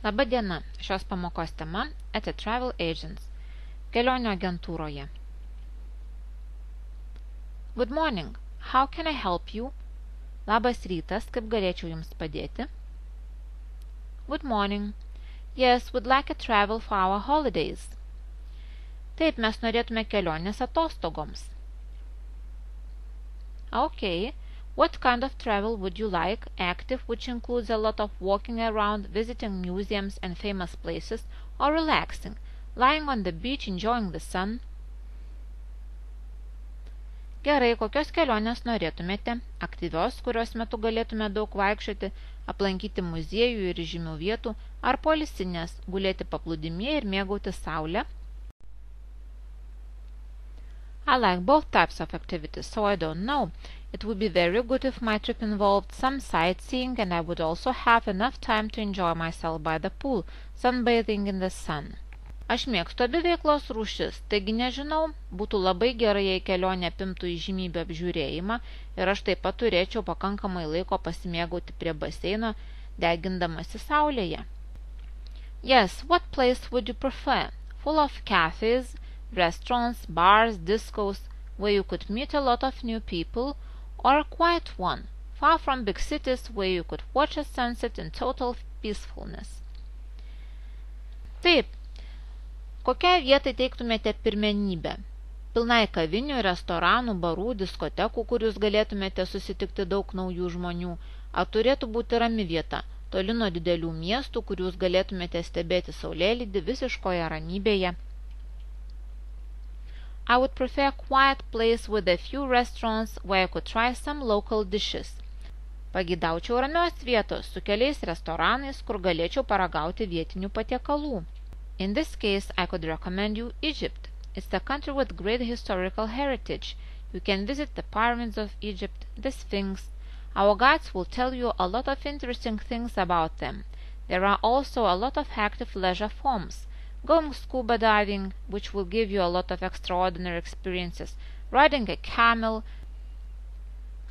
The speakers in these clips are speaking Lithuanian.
Labą dieną, šios pamokos tema at a travel agents, kelionių agentūroje. Good morning, how can I help you? Labas rytas, kaip galėčiau jums padėti? Good morning, yes, would like a travel for our holidays. Taip, mes norėtume kelionės atostogoms. Okay, what kind of travel would you like? Active, which includes a lot of walking around, visiting museums and famous places, or relaxing, lying on the beach enjoying the sun? Gerai, kokios kelionės norėtumėte? Aktyvios, kurios metu galėtume daug vaikščioti, aplankyti muziejų ir žymių vietų, ar poilsinės, gulėti paplūdimyje ir mėgauti saulę? I like both types of activities, so I don't know. It would be very good if my trip involved some sightseeing and I would also have enough time to enjoy myself by the pool, sunbathing in the sun. Aš mėgstu abi veiklos rūšis, taigi nežinau, būtų labai gerai, jei kelionė apimtų įžymybių apžiūrėjimą ir aš taip pat turėčiau pakankamai laiko pasimėgauti prie baseino, degindamasi saulėje. Yes, what place would you prefer? Full of cafes, restaurants, bars, discos, where you could meet a lot of new people, or a quiet one, far from big cities where you could watch a sunset in total peacefulness. Taip, kokiai vietai teiktumėte pirmenybę? Pilnai kavinių, restoranų, barų, diskotekų, kur jūs galėtumėte susitikti daug naujų žmonių, ar turėtų būti rami vieta, toli nuo didelių miestų, kur jūs galėtumėte stebėti saulėlydį visiškoje ramybėje? I would prefer a quiet place with a few restaurants where I could try some local dishes. Pagidaučiau ramios vietos su keliais restoranais, kur galėčiau paragauti vietinių patiekalų. In this case, I could recommend you Egypt. It's a country with great historical heritage. You can visit the pyramids of Egypt, the Sphinx. Our guides will tell you a lot of interesting things about them. There are also a lot of active leisure forms. Going scuba diving, which will give you a lot of extraordinary experiences, riding a camel,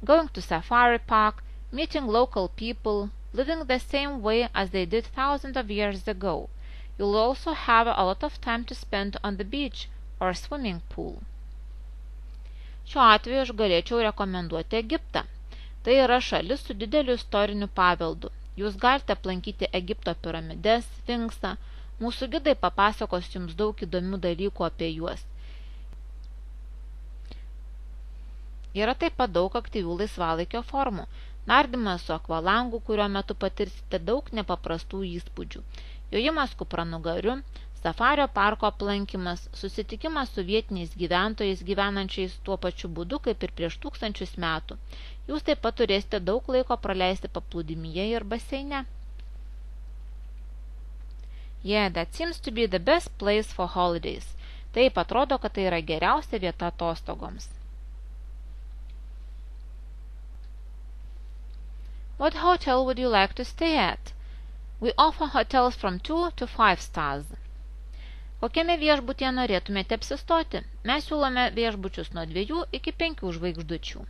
going to safari park, meeting local people, living the same way as they did thousands of years ago. You'll also have a lot of time to spend on the beach or swimming pool. Šiuo atveju aš galėčiau rekomenduoti Egiptą. Tai yra šalis su dideliu istoriniu paveldu. Jūs galite aplankyti Egipto piramides, Sfinksą. Mūsų gidai papasakos jums daug įdomių dalykų apie juos. Yra taip pat daug aktyvių laisvalaikio formų. Nardymas su akvalangu, kurio metu patirsite daug nepaprastų įspūdžių. Jojimas kupranugariu, safario parko aplankymas, susitikimas su vietiniais gyventojais gyvenančiais tuo pačiu būdu kaip ir prieš 1000 metų. Jūs taip pat turėsite daug laiko praleisti paplūdimyje ir baseine. Yeah, that seems to be the best place for holidays. Taip atrodo, kad tai yra geriausia vieta atostogoms. What hotel would you like to stay at? We offer hotels from 2 to 5 stars. Kokiame viešbutyje norėtumėte apsistoti? Mes siūlome viešbučius nuo 2 iki 5 žvaigždučių.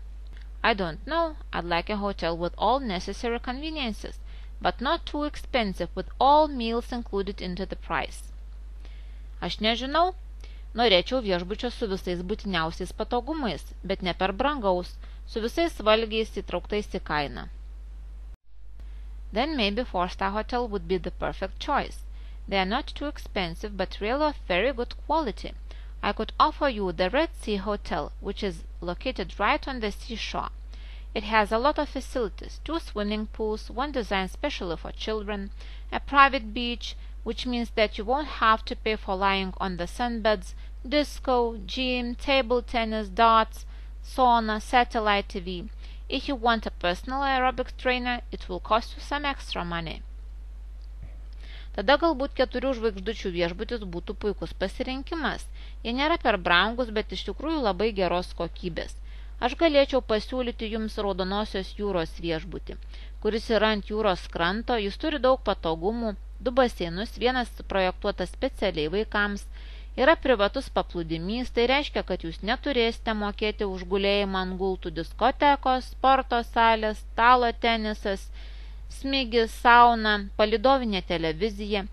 I don't know. I'd like a hotel with all necessary conveniences, but not too expensive with all meals included into the price. Aš nežinau, norėčiau viešbučio su visais būtiniausiais patogumais, bet ne per brangaus, su visais valgiais įtrauktais į kainą. Then maybe 4-star hotel would be the perfect choice. They are not too expensive, but really of very good quality. I could offer you the Red Sea Hotel, which is located right on the seashore. It has a lot of facilities, 2 swimming pools, one designed specially for children, a private beach, which means that you won't have to pay for lying on the sunbeds, disco, gym, table tennis, darts, sauna, satellite TV. If you want a personal aerobics trainer, it will cost you some extra money. Tada galbūt 4 žvaigždučių viešbutis būtų puikus pasirinkimas. Jie nėra per brangus, bet iš tikrųjų labai geros kokybės. Aš galėčiau pasiūlyti jums Raudonosios jūros viešbutį, kuris yra ant jūros kranto, jis turi daug patogumų, 2 baseinus, vienas projektuotas specialiai vaikams, yra privatus paplūdimys, tai reiškia, kad jūs neturėsite mokėti už gulėjimą ant gultų, diskotekos, sporto salės, stalo tenisas, smigis, sauna, palydovinė televizija.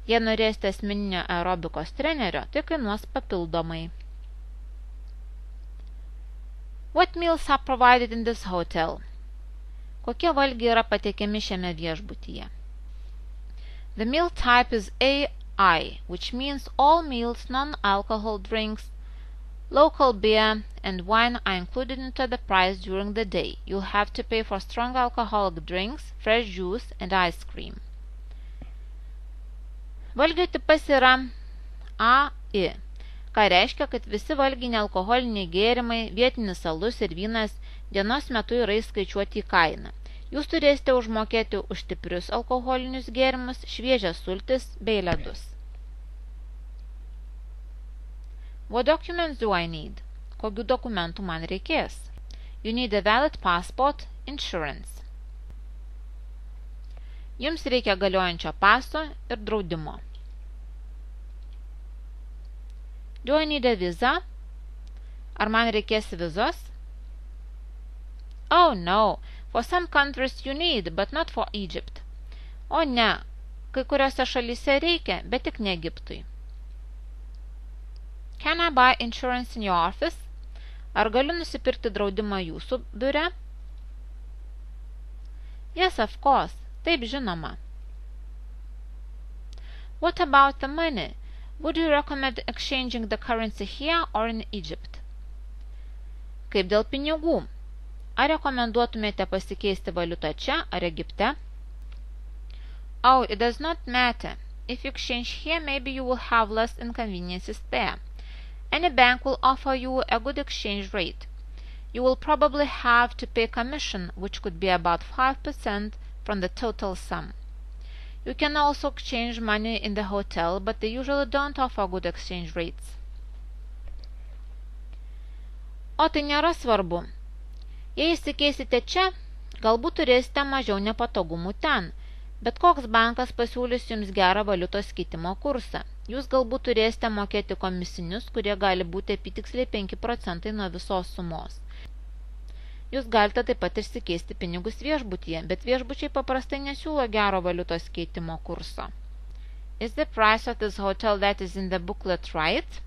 Jei norėsite asmeninio aerobikos trenerio, tai kainuos papildomai. What meals are provided in this hotel? Kokie valgiai yra patiekiami šiame viešbutyje? The meal type is AI, which means all meals, non-alcohol drinks, local beer and wine are included into the price during the day. You'll have to pay for strong alcoholic drinks, fresh juice and ice cream. Valgio tipas yra AI, ką reiškia, kad visi valgiai nealkoholiniai gėrimai, vietinis alus ir vynas dienos metu yra įskaičiuoti į kainą. Jūs turėsite užmokėti už stiprius alkoholinius gėrimus, šviežias sultis bei ledus. What documents do I need? Kokių dokumentų man reikės? You need a valid passport, insurance. Jums reikia galiojančio paso ir draudimo. Do I need a visa? Ar man reikės vizos? Oh no, for some countries you need, but not for Egypt. O ne, kai kuriuose šalyse reikia, bet tik ne Egiptui. Can I buy insurance in your office? Ar galiu nusipirkti draudimą jūsų biure? Yes, of course. Taip, žinoma. What about the money? Would you recommend exchanging the currency here or in Egypt? Kaip dėl pinigų? Ar rekomenduotumėte pasikeisti valiutą čia ar Egipte? Oh, it does not matter. If you exchange here, maybe you will have less inconveniences there. Any bank will offer you a good exchange rate. You will probably have to pay commission, which could be about 5% from the total sum. You can also exchange money in the hotel, but they usually don't offer good exchange rates. O tai nėra svarbu. Jei įsikeisite čia, galbūt turėsite mažiau nepatogumų ten, bet koks bankas pasiūlys jums gerą valiutos keitimo kursą. Jūs galbūt turėsite mokėti komisinius, kurie gali būti apytiksliai 5% nuo visos sumos. Jūs galite taip pat išsikeisti pinigus viešbutyje, bet viešbučiai paprastai nesiūlo gero valiutos keitimo kurso. Is the price of this hotel that is in the booklet right?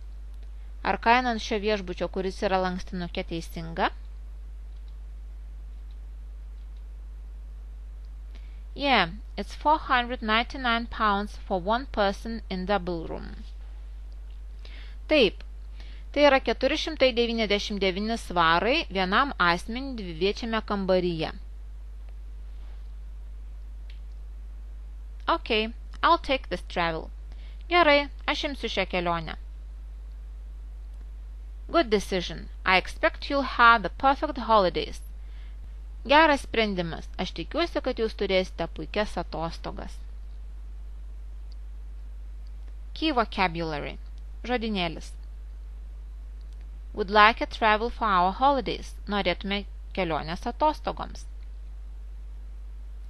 Ar kaina ant šio viešbučio, kuris yra lankstinuke, teisinga? Yeah, it's £499 for one person in double room. Taip, tai yra 499 svarai vienam asmeniui dviviečiame kambaryje. Okay, I'll take this travel. Gerai, aš imsiu šią kelionę. Good decision. I expect you'll have the perfect holidays. Geras sprendimas. Aš tikiuosi, kad jūs turėsite puikias atostogas. Key vocabulary. Žodynėlis. Would like a travel for our holidays. Norėtume kelionės atostogoms.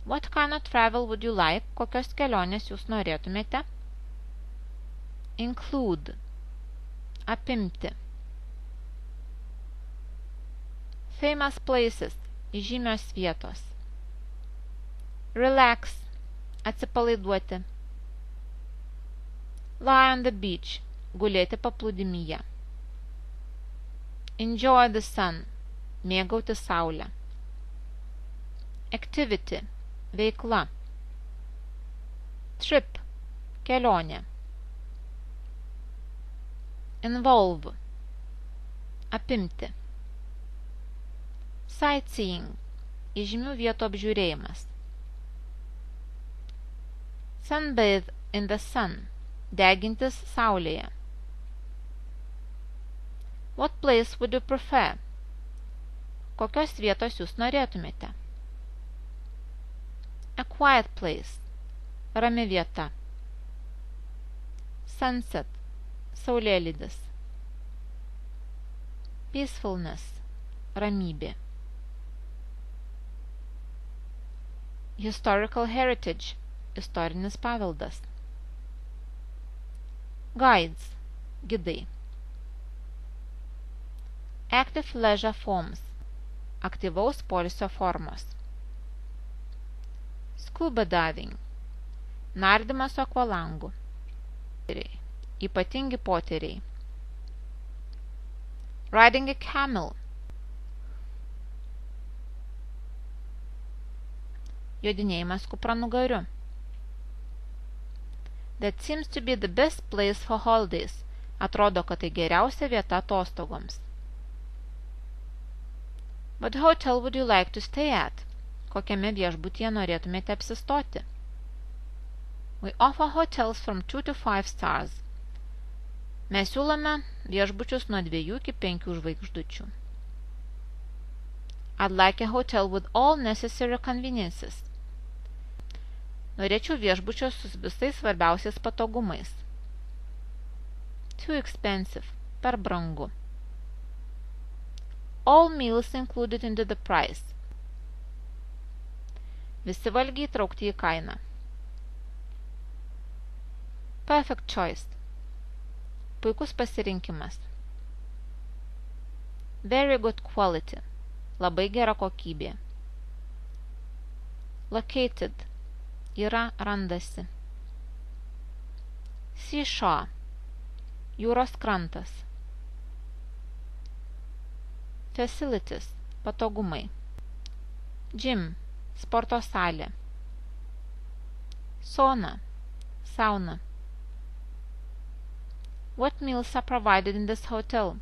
What kind of travel would you like? Kokios kelionės jūs norėtumėte? Include. Apimti. Famous places. Įžymios vietos. Relax. Atsipalaiduoti. Lie on the beach. Gulėti paplūdimyje. Enjoy the sun. Mėgauti saulę. Activity. Veikla. Trip. Kelionė. Involve. Apimti. Sightseeing. Įžymių vietų apžiūrėjimas. Sunbathe in the sun. Degintis saulėje. What place would you prefer? Kokios vietos jūs norėtumėte? A quiet place. Rami vieta. Sunset. Saulėlydis. Peacefulness. Ramybė. Historical heritage. Istorinis paveldas. Guides. Gidai. Active leisure forms. Aktyvaus poilsio formos. Scuba diving. Nardymas su akvalangu. Ypatingi potyriai. Riding a camel. Jodinėjimas kupranugariu. That seems to be the best place for holidays. Atrodo, kad tai geriausia vieta atostogoms. What hotel would you like to stay at? Kokiame viešbutyje norėtumėte apsistoti? We offer hotels from 2 to 5 stars. Mes siūlome viešbučius nuo 2 iki 5 žvaigždučių. I'd like a hotel with all necessary conveniences. Norėčiau viešbučio su visais svarbiausiais patogumais. Too expensive. Per brangu. All meals included into the price. Visi valgiai įtraukti į kainą. Perfect choice. Puikus pasirinkimas. Very good quality. Labai gera kokybė. Located. Yra randasi. Seashore. Jūros krantas. Facilities. Patogumai. Gym. Sporto salė. Sauna. Sauna. What meals are provided in this hotel?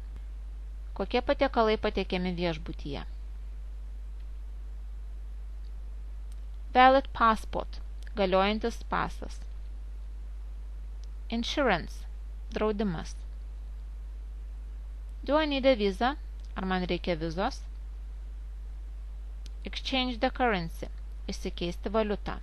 Kokie patiekalai patiekiami viešbutyje? Valid passport. Galiojantis pasas. Insurance. Draudimas. Do I need a visa? Ar man reikia vizos? Exchange the currency. Išsikeisti valiutą.